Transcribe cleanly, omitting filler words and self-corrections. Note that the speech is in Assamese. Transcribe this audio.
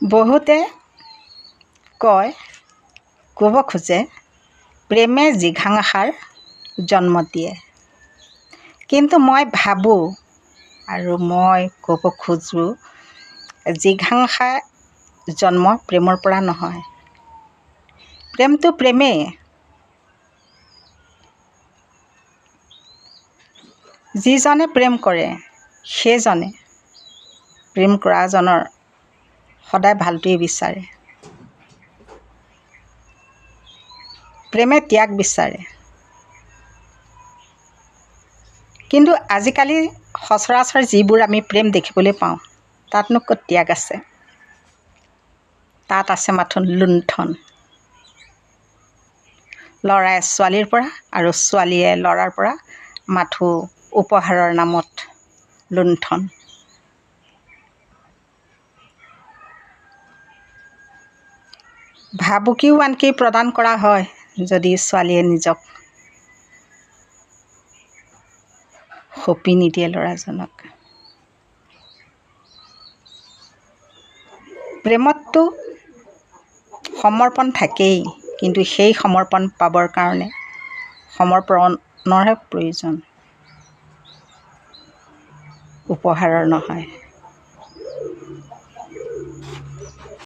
বহুতে কয় ক'ব খোজে প্ৰেমে জিঘাংসাৰ জন্ম দিয়ে, কিন্তু মই ভাবোঁ আৰু মই ক'ব খোজোঁ জিঘাংসা জন্ম প্ৰেমৰ পৰা নহয়। প্ৰেমটো প্ৰেমেই। যিজনে প্ৰেম কৰে সেইজনে প্ৰেম কৰাজনৰ সদায় ভালটোৱেই বিচাৰে। প্ৰেমে ত্যাগ বিচাৰে, কিন্তু আজিকালি সচৰাচৰ যিবোৰ আমি প্ৰেম দেখিবলৈ পাওঁ তাতনো ক'ত ত্যাগ আছে। তাত আছে মাথোন লুণ্ঠন। ল'ৰাই ছোৱালীৰ পৰা আৰু ছোৱালীয়ে ল'ৰাৰ পৰা মাথো উপহাৰৰ নামত লুণ্ঠন। ভাবুকিও আনকি প্ৰদান কৰা হয় যদি ছোৱালীয়ে নিজক সঁপি নিদিয়ে ল'ৰাজনক। প্ৰেমততো সমৰ্পণ থাকেই, কিন্তু সেই সমৰ্পণ পাবৰ কাৰণে সমৰ্পণৰহে প্ৰয়োজন, উপহাৰৰ নহয়।